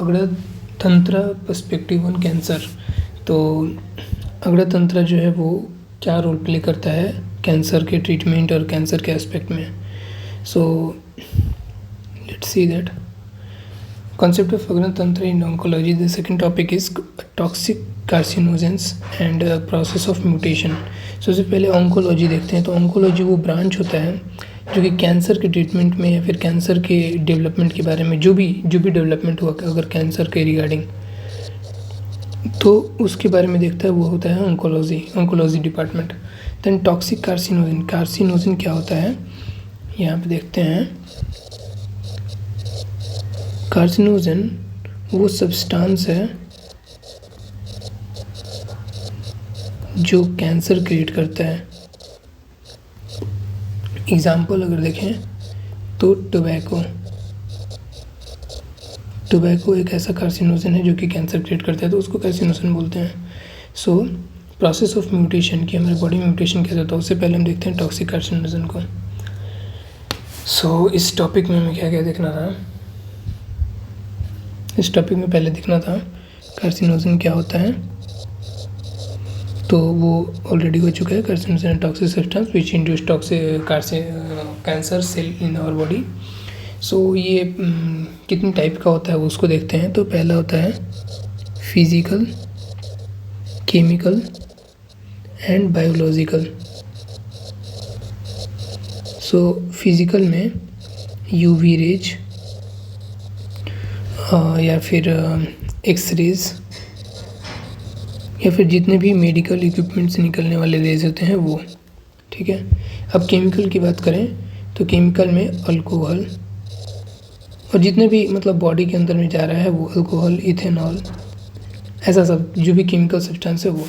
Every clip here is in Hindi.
अग्रतंत्र पर्सपेक्टिव ऑन कैंसर। तो अग्रतंत्र जो है वो क्या रोल प्ले करता है कैंसर के ट्रीटमेंट और कैंसर के एस्पेक्ट में। So let's see that concept of अग्रतंत्र in oncology. The second topic is toxic carcinogens and process of mutation. सबसे पहले ऑन्कोलॉजी देखते हैं। तो ऑन्कोलॉजी वो ब्रांच होता है जो कि कैंसर के ट्रीटमेंट में या फिर कैंसर के डेवलपमेंट के बारे में जो भी डेवलपमेंट हुआ अगर कैंसर के रिगार्डिंग, तो उसके बारे में देखता है, वो होता है oncology department. Then toxic carcinogen क्या होता है यहाँ पे देखते हैं। कार्सिनोजन वो सब्सटेंस है जो कैंसर क्रिएट करता है। एग्जाम्पल अगर देखें तो टोबैको एक ऐसा कार्सिनोजन है जो कि कैंसर क्रिएट करता है, तो उसको कार्सिनोजन बोलते हैं। सो प्रोसेस ऑफ म्यूटेशन की हमारे बॉडी में म्यूटेशन कैसे होता है उससे पहले हम देखते हैं टॉक्सिक कार्सिनोजन को। सो इस टॉपिक में हमें क्या क्या देखना था। इस टॉपिक में पहले देखना था कार्सिनोजन क्या होता है, तो वो ऑलरेडी हो चुका है। Carcinogen toxic substance which induce cancer cell in our body. So ये कितनी टाइप का होता है वो उसको देखते हैं। तो पहला होता है physical, chemical and biological. So physical में यूवी रेज या फिर एक्सरेज या फिर जितने भी मेडिकल इक्विपमेंट से निकलने वाले रेज होते हैं वो, ठीक है। अब केमिकल की बात करें तो केमिकल में अल्कोहल और जितने भी मतलब बॉडी के अंदर में जा रहा है वो अल्कोहल, इथेनॉल, ऐसा सब जो भी केमिकल सब्सटेंस है वो।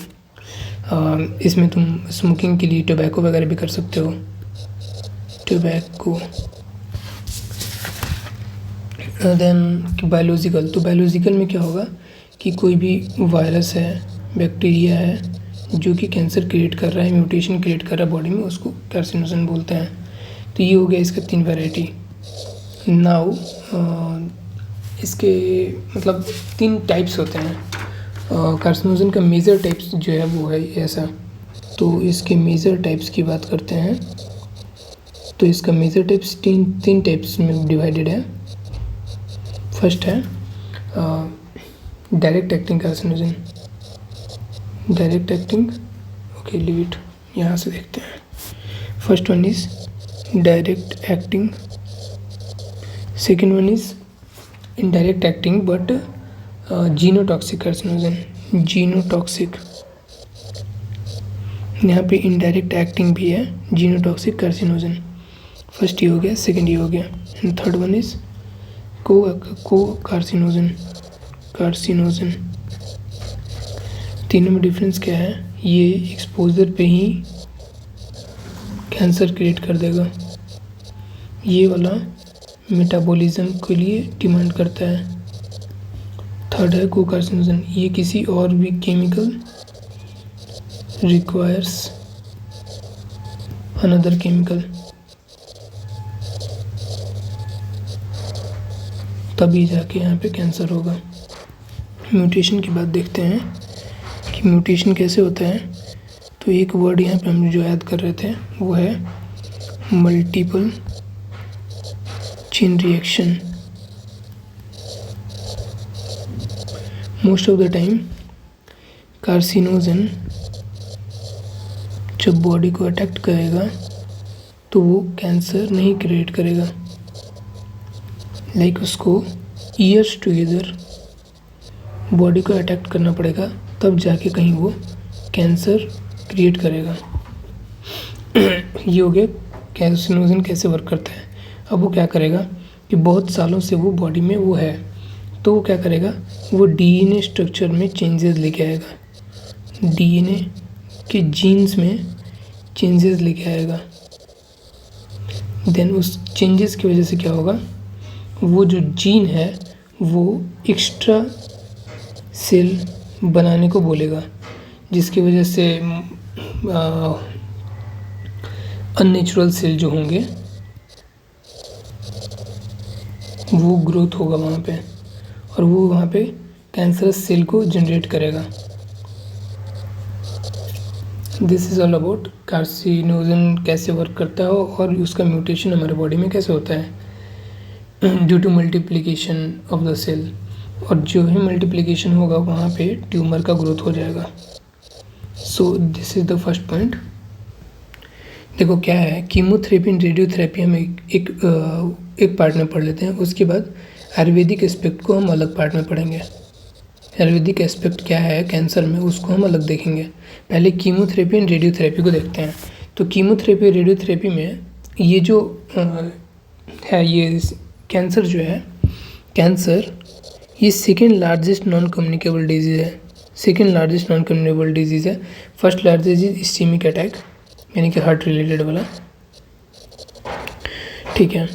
इसमें तुम स्मोकिंग के लिए टोबैको वगैरह भी कर सकते हो, टोबैको। देन बायोलॉजिकल, तो बायोलॉजिकल में क्या होगा कि कोई भी वायरस है, बैक्टीरिया है जो कि कैंसर क्रिएट कर रहा है, म्यूटेशन क्रिएट कर रहा है बॉडी में, उसको कार्सिनोजन बोलते हैं। तो ये हो गया इसका 3 वैरायटी। नाउ इसके मतलब 3 टाइप्स होते हैं। कार्सिनोजन का मेजर टाइप्स जो है वो है ऐसा। तो इसके मेजर टाइप्स की बात करते हैं तो इसका मेजर टाइप्स 3 टाइप्स में डिवाइडेड है। फर्स्ट है direct acting carcinogen, direct acting, okay leave it, यहाँ से देखते हैं। First one is direct acting, second one is indirect acting but genotoxic carcinogen, genotoxic. यहाँ पे इनडायरेक्ट एक्टिंग भी है, जीनोटॉक्सिक कार्सिनोजन। फर्स्ट ये हो गया, सेकेंड ये हो गया, एंड थर्ड वन इज को कार्सिनोजन, कार्सिनोजन। तीनों में डिफरेंस क्या है, ये एक्सपोजर पे ही कैंसर क्रिएट कर देगा, ये वाला मेटाबॉलिज्म के लिए डिमांड करता है। थर्ड है को कार्सिनोजन, ये किसी और भी केमिकल रिक्वायर्स अनदर केमिकल, तभी जाके यहाँ पे कैंसर होगा। म्यूटेशन की बात देखते हैं कि म्यूटेशन कैसे होता है। तो एक वर्ड यहाँ पे हम जो याद कर रहे थे वो है multiple chain reaction. Most of the time carcinogen जब बॉडी को अटैक करेगा तो वो कैंसर नहीं क्रिएट करेगा, लाइक उसको ईयर्स टुगेदर बॉडी को अटैक करना पड़ेगा तब जाके कहीं वो कैंसर क्रिएट करेगा। ये हो गया कार्सिनोजन कैसे वर्क करता है। अब वो क्या करेगा कि बहुत सालों से वो बॉडी में वो है, तो वो क्या करेगा, वो डीएनए स्ट्रक्चर में चेंजेस लेके आएगा, डीएनए के जीन्स में चेंजेस लेके आएगा। देन उस चेंजेस की वजह से क्या होगा, वो जो जीन है वो एक्स्ट्रा सेल बनाने को बोलेगा, जिसकी वजह से अननेचुरल सेल जो होंगे वो ग्रोथ होगा वहाँ पे, और वो वहाँ पे कैंसरस सेल को जनरेट करेगा। This is all about carcinogen कैसे वर्क करता है और उसका म्यूटेशन हमारे बॉडी में कैसे होता है due to multiplication of the cell. और जो ही मल्टीप्लिकेशन होगा वहाँ पे ट्यूमर का ग्रोथ हो जाएगा। सो this is the first point. देखो क्या है, कीमोथेरेपी एंड रेडियोथेरेपी हम एक पार्ट में पढ़ लेते हैं, उसके बाद आयुर्वेदिक एस्पेक्ट को हम अलग पार्ट में पढ़ेंगे। आयुर्वेदिक एस्पेक्ट क्या है कैंसर में, उसको हम अलग देखेंगे। पहले कीमोथेरेपी एंड रेडियोथेरेपी को देखते हैं। तो कीमोथेरेपी रेडियोथेरेपी में ये जो है, ये कैंसर जो है, कैंसर ये second largest non communicable disease है। Second largest non communicable disease है। First largest is ischemic attack, यानी कि हार्ट रिलेटेड वाला, ठीक है।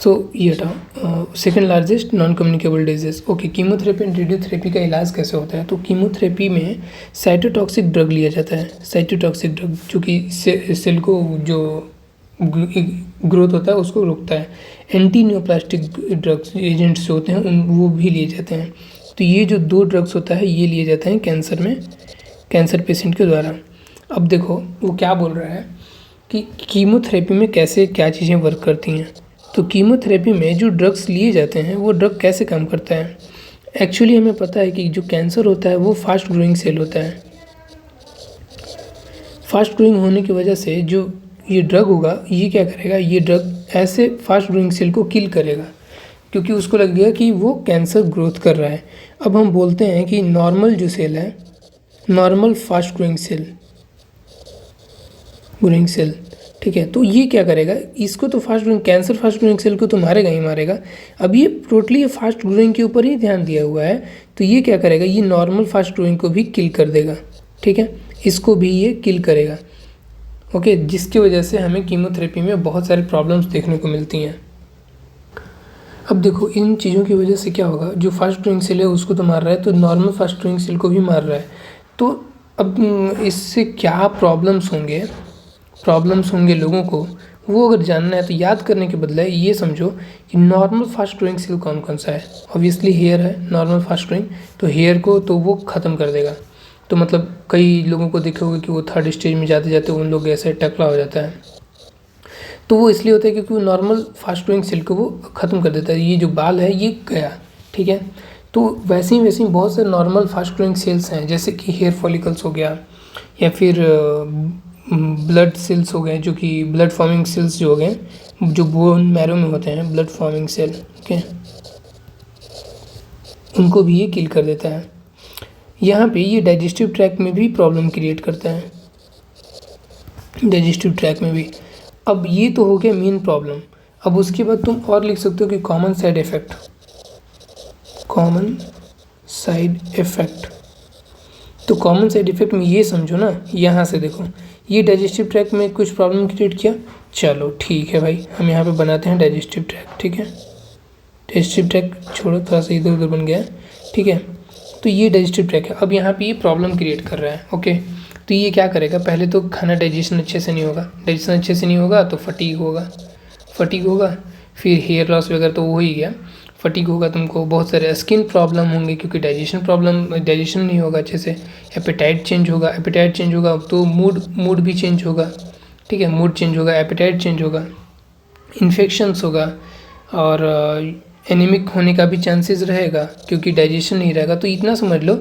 सो ये हटाओ, second largest non communicable disease. Okay, chemotherapy and radiotherapy का इलाज कैसे होता है? तो कीमोथेरेपी में साइटोटॉक्सिक ड्रग लिया जाता है। साइटोटॉक्सिक ड्रग जो कि सेल को जो ग्रोथ होता है उसको रोकता है। एंटी न्यूप्लास्टिक ड्रग्स एजेंट्स जो होते हैं वो भी लिए जाते हैं। तो ये जो 2 ड्रग्स होता है ये लिए जाते हैं कैंसर में, कैंसर पेशेंट के द्वारा। अब देखो वो क्या बोल रहा है कि कीमोथेरेपी में कैसे क्या चीज़ें वर्क करती हैं। तो कीमोथेरेपी में जो ड्रग्स लिए जाते हैं वो ड्रग कैसे काम करता है। एक्चुअली हमें पता है कि जो कैंसर होता है वो फास्ट ग्रोइंग सेल होता है। फास्ट ग्रोइंग होने की वजह से जो ये ड्रग होगा ये क्या करेगा, ये ड्रग ऐसे फास्ट ग्रोइंग सेल को किल करेगा, क्योंकि उसको लग गया कि वो कैंसर ग्रोथ कर रहा है। अब हम बोलते हैं कि नॉर्मल जो सेल है, नॉर्मल फास्ट ग्रोइंग सेल, ठीक है, तो ये क्या करेगा, इसको तो fast growing cancer fast growing cell को तो मारेगा ही मारेगा। अब ये टोटली ये फास्ट ग्रोइंग के ऊपर ही ध्यान दिया हुआ है, तो ये क्या करेगा, ये नॉर्मल फास्ट ग्रोइंग को भी किल कर देगा, ठीक है, इसको भी ये किल करेगा। ओके, जिसकी वजह से हमें कीमोथेरेपी में बहुत सारी प्रॉब्लम्स देखने को मिलती हैं। अब देखो इन चीज़ों की वजह से क्या होगा, जो फास्ट ग्रोइंग सेल है उसको तो मार रहा है, तो नॉर्मल फास्ट ग्रोइंग सेल को भी मार रहा है। तो अब इससे क्या प्रॉब्लम्स होंगे लोगों को, वो अगर जानना है तो याद करने के बदले ये समझो कि नॉर्मल फास्ट ग्रोइंग सेल कौन कौन सा है। ऑब्वियसली हेयर है नॉर्मल फास्ट ग्रोइंग, तो हेयर को तो वो ख़त्म कर देगा। तो मतलब कई लोगों को देखोगे कि वो 3rd स्टेज में जाते जाते उन लोग ऐसे टकला हो जाता है, तो वो इसलिए होता है क्योंकि वो नॉर्मल फास्ट ग्रोइंग सेल को वो ख़त्म कर देता है। ये जो बाल है ये गया, ठीक है। तो वैसे ही बहुत से नॉर्मल फास्ट ग्रोइंग सेल्स हैं, जैसे कि हेयर फॉलिकल्स हो गया, या फिर ब्लड सेल्स हो गए, जो कि ब्लड फॉर्मिंग सेल्स जो हो गए, जो बोन मैरो में होते हैं ब्लड फॉर्मिंग सेल, ओके, उनको भी ये किल कर देता है। यहाँ पे ये डाइजेस्टिव ट्रैक में भी प्रॉब्लम क्रिएट करता है, डाइजेस्टिव ट्रैक में भी। अब ये तो हो गया मेन प्रॉब्लम। अब उसके बाद तुम और लिख सकते हो कि कॉमन साइड इफ़ेक्ट। तो कॉमन साइड इफ़ेक्ट में ये समझो ना, यहाँ से देखो ये डाइजेस्टिव ट्रैक में कुछ प्रॉब्लम क्रिएट किया, चलो ठीक है भाई, हम यहाँ पे बनाते हैं डाइजेस्टिव ट्रैक, ठीक है। डाइजेस्टिव ट्रैक छोड़ो, थोड़ा सा इधर उधर बन गया, ठीक है। तो ये डाइजेस्टिव ट्रैक है, अब यहाँ पे ये प्रॉब्लम क्रिएट कर रहा है, ओके। तो ये क्या करेगा, पहले तो खाना डाइजेशन अच्छे से नहीं होगा, तो फटीग होगा, फिर हेयर लॉस वगैरह तो हो ही गया, फटीग होगा, तुमको बहुत सारे स्किन प्रॉब्लम होंगे क्योंकि डाइजेशन नहीं होगा अच्छे से। एपेटाइट चेंज होगा तो मूड भी चेंज होगा, ठीक है, मूड चेंज होगा, एपेटाइट चेंज होगा, इन्फेक्शंस होगा, और एनीमिक होने का भी चांसेस रहेगा क्योंकि डाइजेशन नहीं रहेगा। तो इतना समझ लो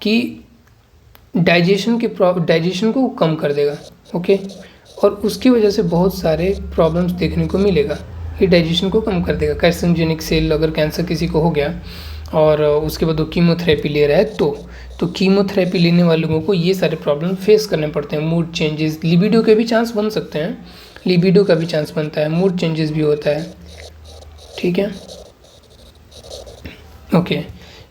कि डाइजेशन को कम कर देगा, ओके, और उसकी वजह से बहुत सारे प्रॉब्लम्स देखने को मिलेगा। ये डाइजेशन को कम कर देगा। कार्सिनोजेनिक सेल अगर कैंसर किसी को हो गया और उसके बाद वो कीमोथेरेपी ले रहा है, तो कीमोथेरेपी लेने वाले लोगों को ये सारे प्रॉब्लम फेस करने पड़ते हैं। मूड चेंजेस, लिबिडो के भी चांस बन सकते हैं, लिबिडो का भी चांस बनता है, मूड चेंजेस भी होता है, ठीक है, ओके।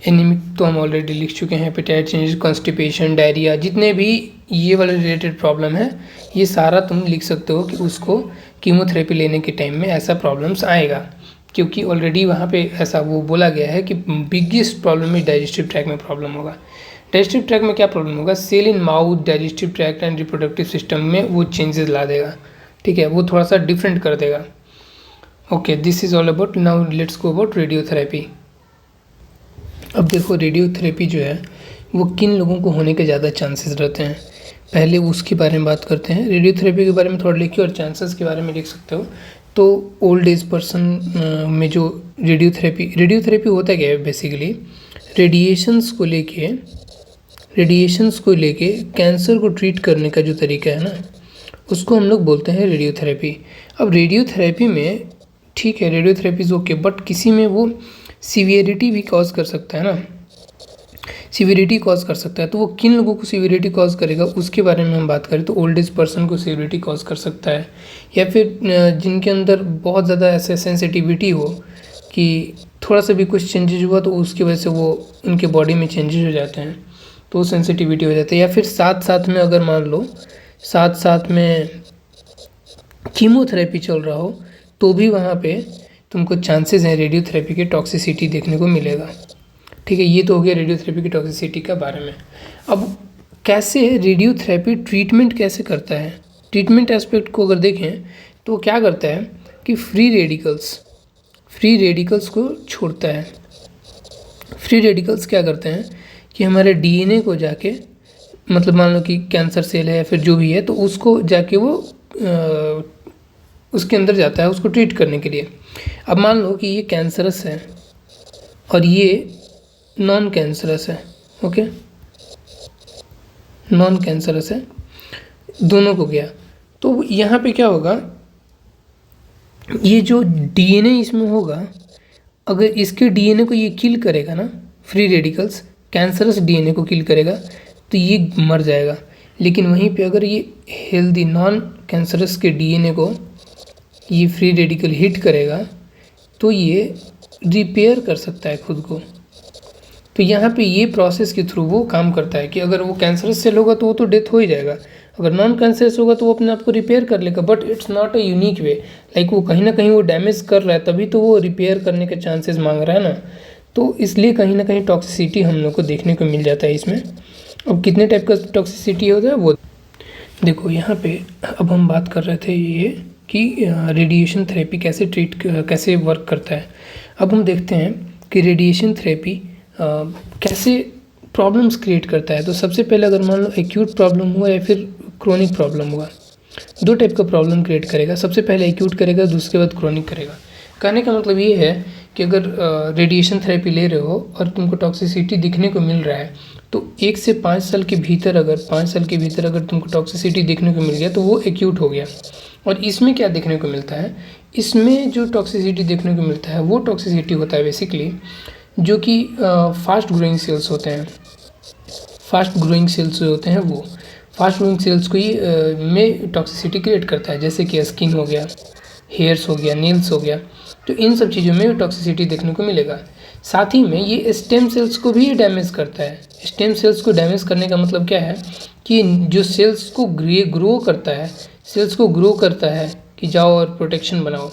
एनीमिक तो हम ऑलरेडी लिख चुके हैं, एपेटाइट चेंजेस, कॉन्स्टिपेशन, डायरिया, जितने भी ये वाले रिलेटेड प्रॉब्लम है ये सारा तुम लिख सकते हो कि उसको कीमोथेरेपी लेने के टाइम में ऐसा प्रॉब्लम्स आएगा, क्योंकि ऑलरेडी वहाँ पे ऐसा वो बोला गया है कि biggest problem is digestive tract में प्रॉब्लम होगा। डाइजेस्टिव ट्रैक में क्या प्रॉब्लम होगा, cell in mouth, digestive tract and reproductive system में वो चेंजेस ला देगा, ठीक है, वो थोड़ा सा डिफरेंट कर देगा, okay. This is all about, now let's go about radiotherapy. अब देखो रेडियोथेरेपी जो है वो किन लोगों को होने के ज़्यादा चांसेस रहते हैं, पहले उसके बारे में बात करते हैं। रेडियोथेरेपी के बारे में थोड़ा लिखिए और चांसेस के बारे में लिख सकते हो। तो ओल्ड एज पर्सन में जो रेडियोथेरेपी होता क्या है, बेसिकली रेडिएशंस को लेके कैंसर को ट्रीट करने का जो तरीका है ना, उसको हम लोग बोलते हैं रेडियोथेरेपी। अब रेडियोथेरेपी में ठीक है, रेडियोथेरेपी इज़ ओके, बट किसी में वो सीवियरिटी भी कॉज कर सकता है ना, सीवियरिटी कॉज कर सकता है। तो वो किन लोगों को सीवियरिटी कॉज करेगा उसके बारे में हम बात करें तो ओल्ड एज पर्सन को सीवियरिटी कॉज कर सकता है, या फिर जिनके अंदर बहुत ज़्यादा ऐसे सेंसिटिविटी हो कि थोड़ा सा भी कुछ चेंजेज हुआ तो उसकी वजह से वो उनके बॉडी में चेंजेज हो जाते हैं, तो वो सेंसिटिविटी हो जाती है। या फिर साथ में अगर मान लो साथ में कीमोथेरेपी चल रहा हो तो भी वहाँ पे तुमको चांसेस हैं रेडियोथेरेपी के टॉक्सिसिटी देखने को मिलेगा। ठीक है, ये तो हो गया रेडियोथेरेपी की टॉक्सिसिटी का बारे में। अब कैसे रेडियोथेरेपी ट्रीटमेंट कैसे करता है, ट्रीटमेंट एस्पेक्ट को अगर देखें तो क्या करता है कि फ्री रेडिकल्स को छोड़ता है। फ्री रेडिकल्स क्या करते हैं कि हमारे डीएनए को जाके, मतलब मान लो कि कैंसर सेल है या फिर जो भी है, तो उसको जाके वो उसके अंदर जाता है उसको ट्रीट करने के लिए। अब मान लो कि ये कैंसरस है और ये नॉन कैंसरस है, ओके, नॉन कैंसरस है, दोनों को गया, तो यहाँ पे क्या होगा, ये जो डीएनए इसमें होगा, अगर इसके डीएनए को ये किल करेगा ना, फ्री रेडिकल्स कैंसरस डीएनए को किल करेगा तो ये मर जाएगा। लेकिन वहीं पे अगर ये हेल्दी नॉन कैंसरस के डीएनए को ये फ्री रेडिकल हिट करेगा तो ये रिपेयर कर सकता है खुद को। तो यहाँ पे ये प्रोसेस के थ्रू वो काम करता है कि अगर वो कैंसरस सेल होगा तो वो तो डेथ हो ही जाएगा, अगर नॉन कैंसरस होगा तो वो अपने आप को रिपेयर कर लेगा, but it's not a unique way, like वो कहीं ना कहीं वो डैमेज कर रहा है तभी तो वो रिपेयर करने के चांसेस मांग रहा है ना, तो इसलिए कहीं ना कहीं टॉक्सिसिटी हम लोग को देखने को मिल जाता है इसमें। अब कितने टाइप का टॉक्सिसिटी होता है वो देखो यहाँ पे। अब हम बात कर रहे थे ये कि रेडिएशन थेरेपी कैसे वर्क करता है। अब हम देखते हैं कि रेडिएशन थेरेपी कैसे प्रॉब्लम्स क्रिएट करता है। तो सबसे पहले अगर मान लो एक्यूट प्रॉब्लम हुआ या फिर क्रोनिक प्रॉब्लम हुआ, दो टाइप का प्रॉब्लम क्रिएट करेगा। सबसे पहले एक्यूट करेगा, दूसरे बाद क्रोनिक करेगा। कहने का मतलब ये है कि अगर रेडिएशन थेरेपी ले रहे हो और तुमको टॉक्सिसिटी दिखने को मिल रहा है तो 1 से 5 साल के भीतर अगर तुमको टॉक्सिसिटी देखने को मिल गया तो वो एक्यूट हो गया। और इसमें क्या देखने को मिलता है, इसमें जो टॉक्सिसिटी देखने को मिलता है वो टॉक्सिसिटी होता है बेसिकली जो कि फास्ट ग्रोइंग सेल्स होते हैं। फास्ट ग्रोइंग सेल्स जो होते हैं वो फास्ट ग्रोइंग सेल्स को ही में टॉक्सिसिटी क्रिएट करता है, जैसे कि स्किन हो गया, हेयर्स हो गया, नेल्स हो गया, तो इन सब चीज़ों में टॉक्सिसिटी देखने को मिलेगा। साथ ही में ये स्टेम सेल्स को भी डैमेज करता है। स्टेम सेल्स को डैमेज करने का मतलब क्या है कि जो सेल्स को ग्रो करता है कि जाओ और प्रोटेक्शन बनाओ,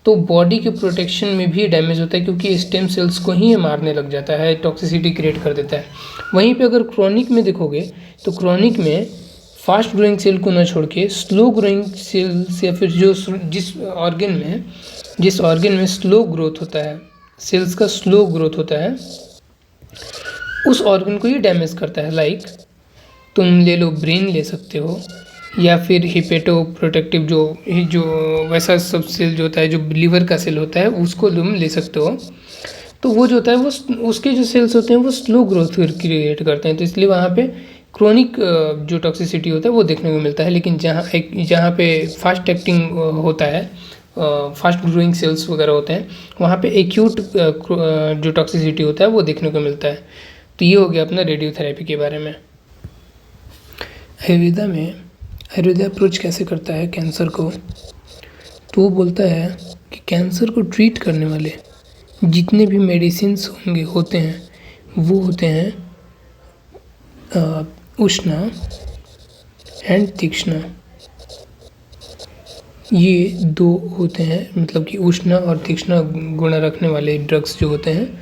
तो बॉडी के प्रोटेक्शन में भी डैमेज होता है क्योंकि स्टेम सेल्स को ही मारने लग जाता है, टॉक्सिसिटी क्रिएट कर देता है। वहीं पे अगर क्रोनिक में देखोगे तो क्रोनिक में फास्ट ग्रोइंग सेल को न छोड़ के स्लो ग्रोइंग सेल्स या फिर जिस ऑर्गन में स्लो ग्रोथ होता है, सेल्स का स्लो ग्रोथ होता है, उस ऑर्गन को ही डैमेज करता है। लाइक तुम ले लो, ब्रेन ले सकते हो, या फिर हिपेटो प्रोटेक्टिव जो वैसा सब सेल जो होता है, जो लीवर का सेल होता है, उसको तुम ले सकते हो। तो वो जो होता है वो उसके जो सेल्स होते हैं वो स्लो ग्रोथ क्रिएट करते हैं, तो इसलिए वहाँ पे क्रोनिक जो टॉक्सिसिटी होता है वो देखने को मिलता है। लेकिन जहाँ पे फास्ट एक्टिंग होता है, फास्ट ग्रोइंग सेल्स वगैरह होते हैं, वहाँ पे एक्यूट जो टॉक्सिसिटी होता है वो देखने को मिलता है। तो ये हो गया अपना रेडियोथेरेपी के बारे में। आयुर्वेदा अप्रोच कैसे करता है कैंसर को, तो वो बोलता है कि कैंसर को ट्रीट करने वाले जितने भी मेडिसिन्स होते हैं वो होते हैं उष्णा एंड तीक्ष्णा। ये दो होते हैं, मतलब कि उष्णा और तीक्ष्णा गुण रखने वाले ड्रग्स जो होते हैं,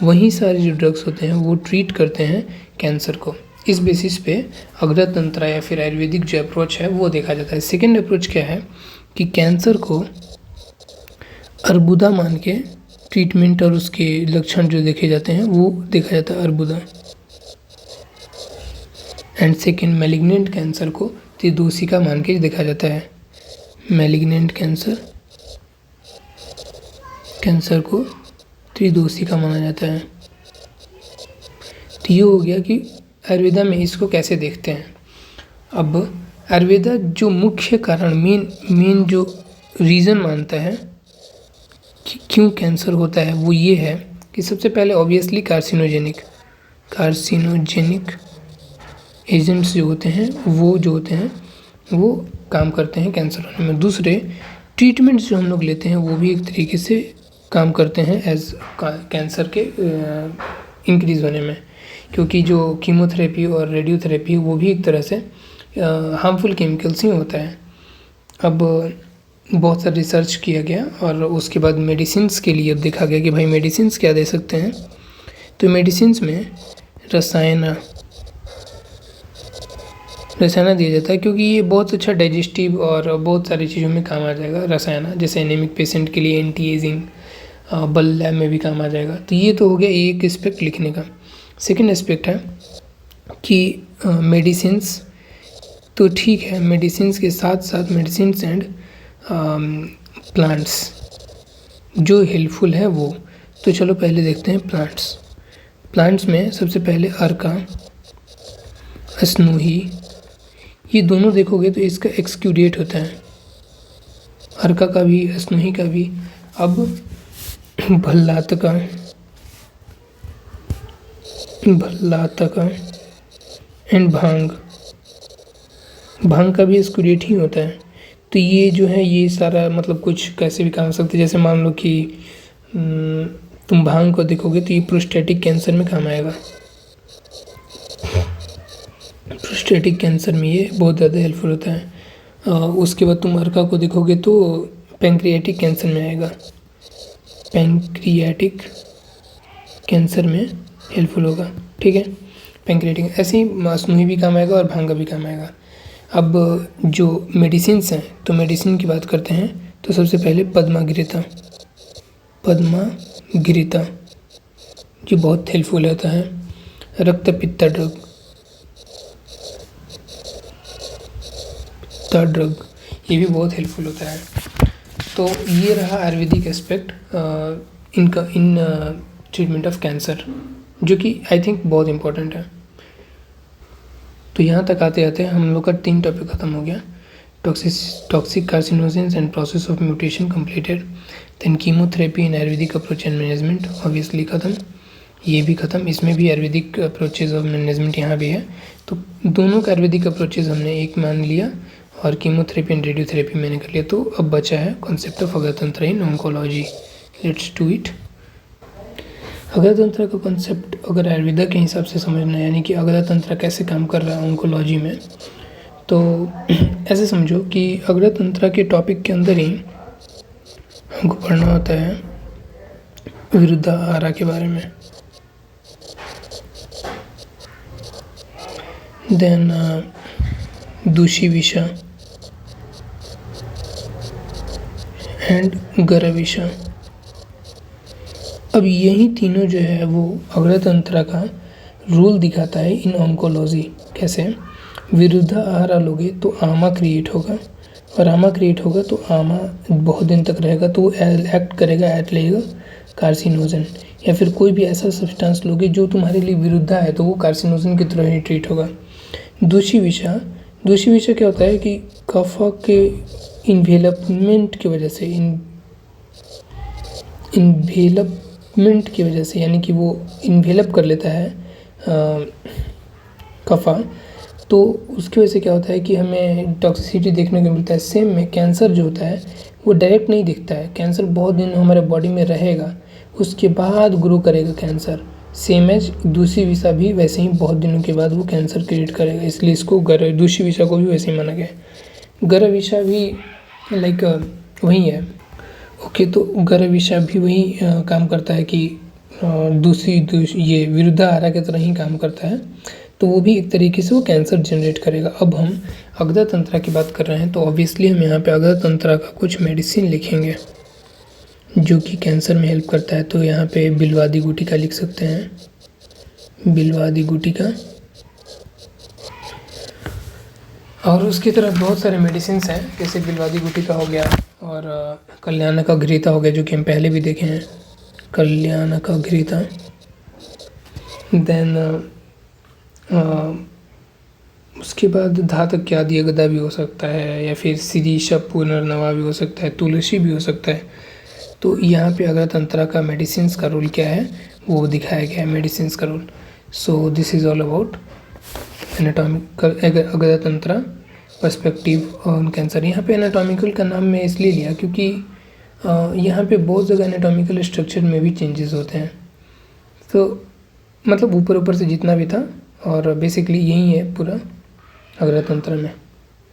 वही सारे जो ड्रग्स होते हैं वो ट्रीट करते हैं कैंसर को। इस बेसिस पे अग्रतंत्र या फिर आयुर्वेदिक जो अप्रोच है वो देखा जाता है। सेकेंड अप्रोच क्या है कि कैंसर को अर्बुदा मान के ट्रीटमेंट और उसके लक्षण जो देखे जाते हैं वो देखा जाता है Arbuda. And second, malignant cancer को त्रिदोषिका मान के देखा जाता है। मैलिग्नेंट कैंसर को त्रिदोषिका माना जाता है। तो ये हो गया कि आयुर्वेदा में इसको कैसे देखते हैं। अब आयुर्वेदा जो मुख्य कारण मेन जो रीज़न मानता है कि क्यों कैंसर होता है वो ये है कि सबसे पहले ऑब्वियसली कार्सिनोजेनिक एजेंट्स जो होते हैं वो काम करते हैं कैंसर होने में। दूसरे, ट्रीटमेंट्स जो हम लोग लेते हैं वो भी एक तरीके से काम करते हैं एज कैंसर के इंक्रीज़ होने में, क्योंकि जो कीमोथेरेपी और रेडियोथेरेपी वो भी एक तरह से हार्मफुल केमिकल्स ही होता है। अब बहुत सारा रिसर्च किया गया और उसके बाद मेडिसिन्स के लिए अब देखा गया कि भाई मेडिसिन्स क्या दे सकते हैं। तो मेडिसिन्स में रसायन दिया जाता है, क्योंकि ये बहुत अच्छा डाइजेस्टिव और बहुत सारी चीज़ों में काम आ जाएगा। रसायन जैसे एनीमिक पेशेंट के लिए एंटी एजिंग, बल लैब में भी काम आ जाएगा। तो ये तो हो गया एक एस्पेक्ट लिखने का। सेकेंड एस्पेक्ट है कि मेडिसिन्स तो ठीक है, मेडिसिन्स के साथ साथ मेडिसिन्स एंड प्लांट्स जो हेल्पफुल है वो। तो चलो पहले देखते हैं प्लांट्स में सबसे पहले अर्का, स्नोही, ये दोनों देखोगे तो इसका एक्सक्यूडेट होता है, अर्का का भी स्नोही का भी। अब भल्लातका एंड भांग का भी एक्सक्यूडेट ही होता है। तो ये जो है ये सारा मतलब कुछ कैसे भी काम हो सकते हैं। जैसे मान लो कि तुम भांग को देखोगे तो ये प्रोस्टेटिक कैंसर में काम आएगा। प्रोस्टेटिक कैंसर में ये बहुत ज़्यादा हेल्पफुल होता है। उसके बाद तुम अर्का को देखोगे तो पैंक्रियाटिक कैंसर में आएगा, पैंक्रियाटिक कैंसर में हेल्पफुल होगा। ठीक है, पैंक्रियाटिक ऐसे ही स्नोही भी काम आएगा और भांग का भी काम आएगा। अब जो मेडिसिन्स हैं तो मेडिसिन की बात करते हैं तो सबसे पहले पद्मागृता जो बहुत हेल्पफुल होता है। रक्त पित्ता ड्रग ये भी बहुत हेल्पफुल होता है। तो ये रहा Ayurvedic aspect in treatment of cancer, जो कि आई थिंक बहुत इम्पोर्टेंट है। तो यहाँ तक आते आते हम लोग का 3 टॉपिक ख़त्म हो गया। Toxic carcinogens and process of mutation completed, then chemotherapy in Ayurvedic approach and management obviously ख़त्म, ये भी ख़त्म। इसमें भी आयुर्वेदिक अप्रोचेज ऑफ मैनेजमेंट यहाँ भी है। तो दोनों का आयुर्वेदिक अप्रोचेज हमने एक मान लिया और कीमोथेरेपी एंड रेडियोथेरेपी मैंने कर लिया। तो अब बचा है कॉन्सेप्ट ऑफ अग्रतंत्र in oncology. Let's do it. अग्रतंत्र का कॉन्सेप्ट अगर आयुर्वेदा के हिसाब से समझना है, यानी कि अग्रतंत्र कैसे काम कर रहा है ऑन्कोलॉजी में, तो ऐसे समझो कि अग्रतंत्र के टॉपिक के अंदर ही हमको पढ़ना होता है विरुद्धाहारा के बारे में, देन दूषिविषा एंड गरविषा। अब यही तीनों जो है वो अग्रतंत्र का रोल दिखाता है इन ऑन्कोलॉजी। कैसे? विरुद्धाहारा लोगे तो आमा क्रिएट होगा, और आमा क्रिएट होगा तो आमा बहुत दिन तक रहेगा तो वो एक्ट करेगा एट लेगा कार्सिनोजन, या फिर कोई भी ऐसा सब्सटेंस लोगे जो तुम्हारे लिए विरुद्धा है तो वो कार्सिनोजन की तरह ही ट्रीट होगा। दूषिविषा क्या होता है कि कफा के इन्वेलपमेंट की वजह से इन्वेलपमेंट की वजह से, यानी कि वो इन्वेलप कर लेता है कफा, तो उसकी वजह से क्या होता है कि हमें टॉक्सिसिटी देखने को मिलता है। सेम में कैंसर जो होता है वो डायरेक्ट नहीं दिखता है, कैंसर बहुत दिन हमारे बॉडी में रहेगा उसके बाद ग्रो करेगा कैंसर। सेम एज दूषिविषा भी वैसे ही बहुत दिनों के बाद वो कैंसर क्रिएट करेगा, इसलिए इसको दूषिविषा को भी वैसे ही माना गया है। गरविषा भी लाइक वही है। ओके, तो गरविषा भी वही काम करता है कि ये विरुद्धाहारा की तरह ही काम करता है, तो वो भी एक तरीके से वो कैंसर जनरेट करेगा। अब हम अग्रतंत्र की बात कर रहे हैं तो ऑब्वियसली हम यहाँ पे अग्रतंत्र का कुछ मेडिसिन लिखेंगे जो कि कैंसर में हेल्प करता है। तो यहाँ पे बिल्वादी गुटिका लिख सकते हैं, बिल्वादी गुटिका। और उसकी तरफ बहुत सारे मेडिसिन्स हैं, जैसे बिल्वादी गुटिका हो गया और कल्याणका घृता हो गया, जो कि हम पहले भी देखे हैं, कल्याणका घृता। देन उसके बाद धातक आदि गदा भी हो सकता है, या फिर शिरीषा पुनर्नवा भी हो सकता है, तुलसी भी हो सकता है। तो यहाँ पे अग्रतंत्रा का मेडिसिन्स का रोल क्या है वो दिखाया गया है, मेडिसिन्स का role. So this is all about anatomical अग्रतंत्रा पर्सपेक्टिव ऑन कैंसर। यहाँ पे एनाटॉमिकल का नाम मैं इसलिए लिया क्योंकि यहाँ पे बहुत जगह एनाटॉमिकल स्ट्रक्चर में भी चेंजेस होते हैं। तो मतलब ऊपर ऊपर से जितना भी था, और बेसिकली यही है पूरा अग्रतंत्र में।